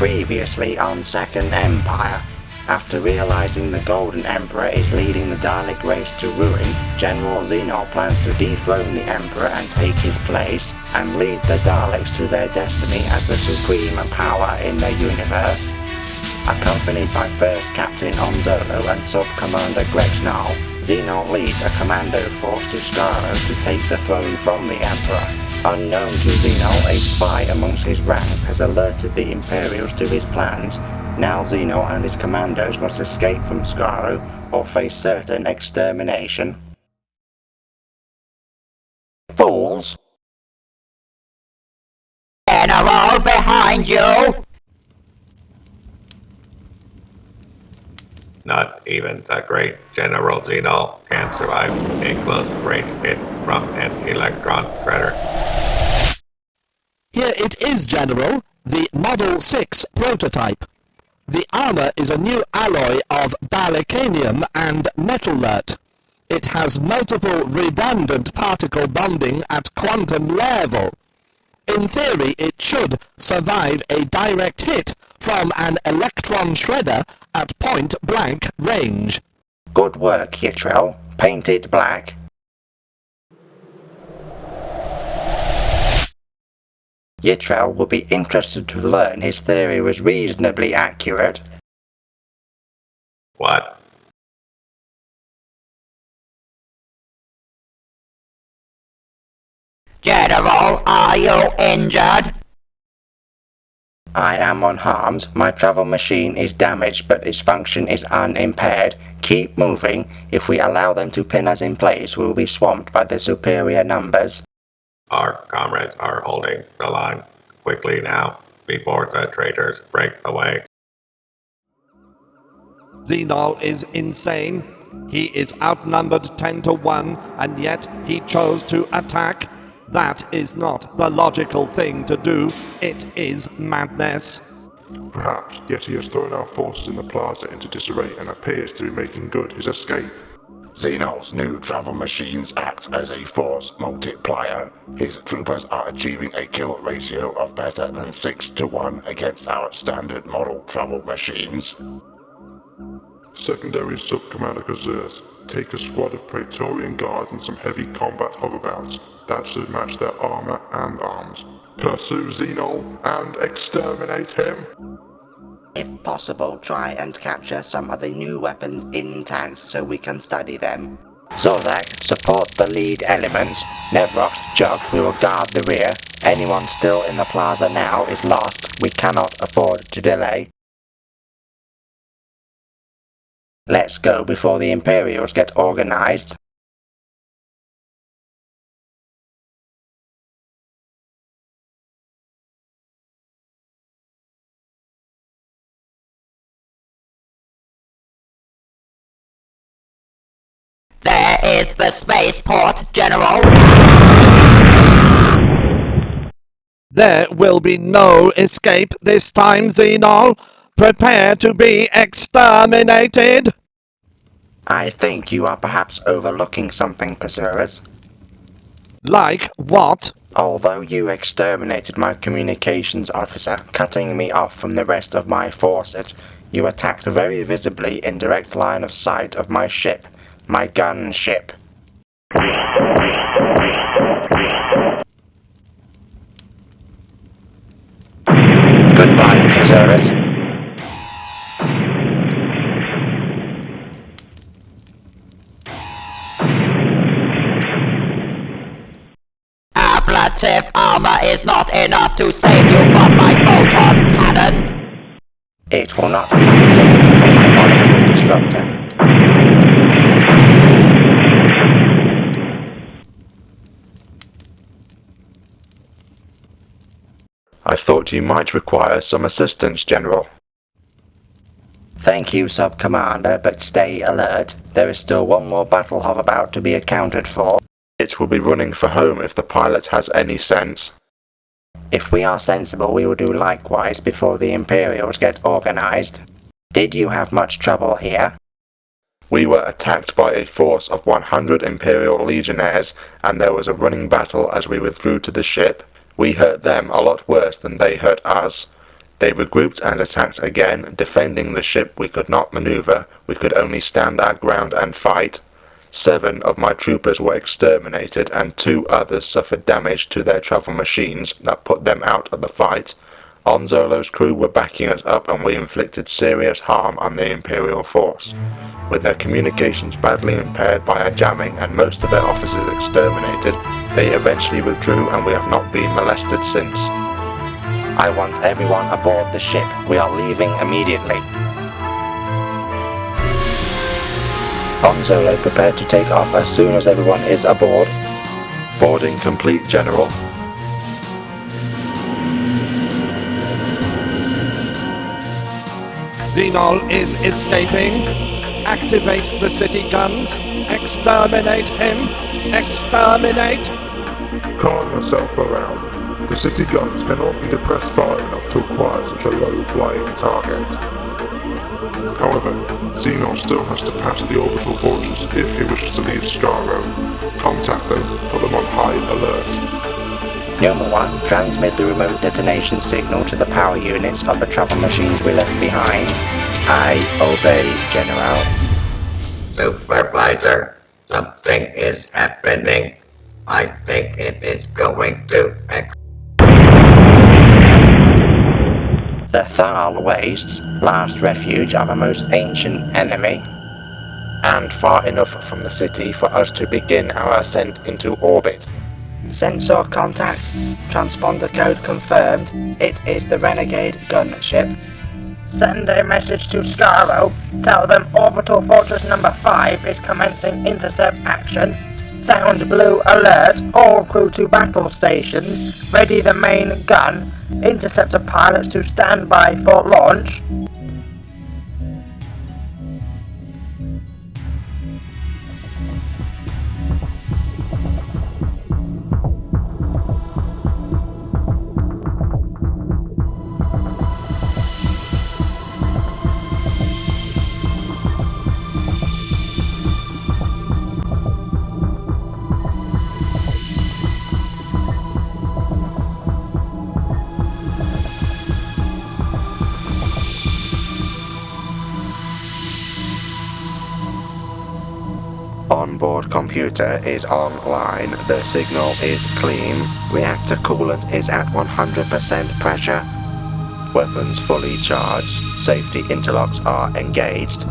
Previously on Second Empire. After realizing the Golden Emperor is leading the Dalek race to ruin, General Xenol plans to dethrone the Emperor and take his place, and lead the Daleks to their destiny as the supreme power in the universe. Accompanied by First Captain Onzolo and Sub-Commander Xenol, Xenol leads a commando force to Skaro to take the throne from the Emperor. Unknown to Xenol, a spy amongst his ranks has alerted the Imperials to his plans. Now Xenol and his commandos must escape from Skaro or face certain extermination. Fools! General, behind you! Not even the great General Xenol can survive a close-range hit from an electron shredder. Here it is, General, the Model 6 prototype. The armor is a new alloy of Dalekanium and metallurt. It has multiple redundant particle bonding at quantum level. In theory, it should survive a direct hit from an electron shredder at point-blank range. Good work, Yitrel. Paint it black. Yitrel will be interested to learn his theory was reasonably accurate. What? General, are you injured? I am unharmed. My travel machine is damaged, but its function is unimpaired. Keep moving. If we allow them to pin us in place, we will be swamped by their superior numbers. Our comrades are holding the line. Quickly now, before the traitors break away. Xenol is insane. He is outnumbered 10 to 1, and yet he chose to attack. That is not the logical thing to do. It is madness. Perhaps, yet he has thrown our forces in the plaza into disarray and appears to be making good his escape. Xenol's new travel machines act as a force multiplier. His troopers are achieving a kill ratio of better than 6 to 1 against our standard model travel machines. Secondary Sub-Commander Gazers, take a squad of Praetorian Guards and some heavy combat hoverbouts. That should match their armor and arms. Pursue Xenol and exterminate him! If possible, try and capture some of the new weapons in tanks so we can study them. Zozak, support the lead elements. Nevrox, Jug, we will guard the rear. Anyone still in the plaza now is lost. We cannot afford to delay. Let's go before the Imperials get organized. There is the spaceport, General. There will be no escape this time, Xenol. Prepare to be exterminated. I think you are perhaps overlooking something, Kazuras. Like what? Although you exterminated my communications officer, cutting me off from the rest of my forces, you attacked very visibly in direct line of sight of my ship, my gunship. Goodbye, Kazuras. Ablative armor is not enough to save you from my photon cannons. It will not even save me from my molecule disruptor. I thought you might require some assistance, General. Thank you, Sub-Commander, but stay alert. There is still one more battle hoveabout to be accounted for. It will be running for home if the pilot has any sense. If we are sensible, we will do likewise before the Imperials get organized. Did you have much trouble here? We were attacked by a force of 100 Imperial Legionnaires, and there was a running battle as we withdrew to the ship. We hurt them a lot worse than they hurt us. They regrouped and attacked again, defending the ship. We could not maneuver, we could only stand our ground and fight. 7 of my troopers were exterminated and 2 others suffered damage to their travel machines that put them out of the fight. Onzolo's crew were backing us up and we inflicted serious harm on the Imperial force. With their communications badly impaired by our jamming and most of their officers exterminated, they eventually withdrew and we have not been molested since. I want everyone aboard the ship. We are leaving immediately. Onzolo prepared to take off as soon as everyone is aboard. Boarding complete, General. Xenol is escaping. Activate the city guns. Exterminate him. Exterminate. Calm yourself around. The city guns cannot be depressed far enough to acquire such a low-flying target. However, Xenol still has to pass the orbital fortress if he wishes to leave Skaro. Contact them, put them on high alert. Number 1, transmit the remote detonation signal to the power units of the travel machines we left behind. I obey, General. Supervisor, something is happening. I think it is going to The Thal Wastes, last refuge of a most ancient enemy, and far enough from the city for us to begin our ascent into orbit. Sensor contact, transponder code confirmed. It is the Renegade gunship. Send a message to Skaro. Tell them Orbital Fortress number 5 is commencing intercept action. Sound blue alert. All crew to battle stations. Ready the main gun. Interceptor pilots to stand by for launch. Onboard computer is online, the signal is clean, reactor coolant is at 100% pressure, weapons fully charged, safety interlocks are engaged.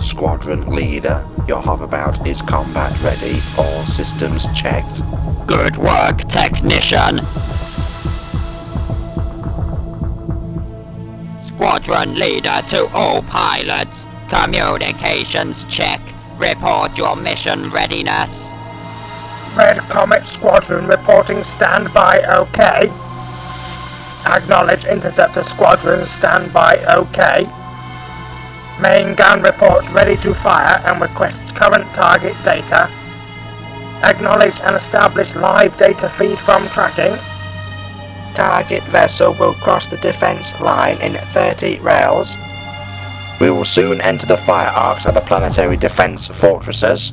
Squadron leader, your hoverbout is combat ready, all systems checked. Good work, technician. Squadron leader to all pilots. Communications check. Report your mission readiness. Red Comet Squadron reporting standby OK. Acknowledge Interceptor Squadron standby OK. Main gun reports ready to fire and requests current target data. Acknowledge and establish live data feed from tracking. Target vessel will cross the defense line in 30 rails. We will soon enter the fire arcs of the planetary defense fortresses.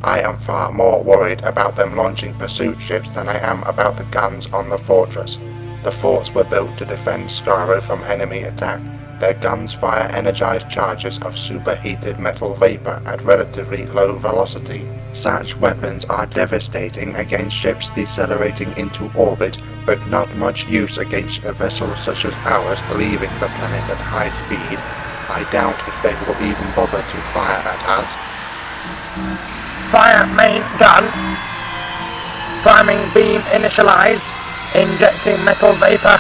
I am far more worried about them launching pursuit ships than I am about the guns on the fortress. The forts were built to defend Skaro from enemy attack. Their guns fire energized charges of superheated metal vapor at relatively low velocity. Such weapons are devastating against ships decelerating into orbit, but not much use against a vessel such as ours leaving the planet at high speed. I doubt if they will even bother to fire at us. Fire main gun. Priming beam initialized. Injecting metal vapor.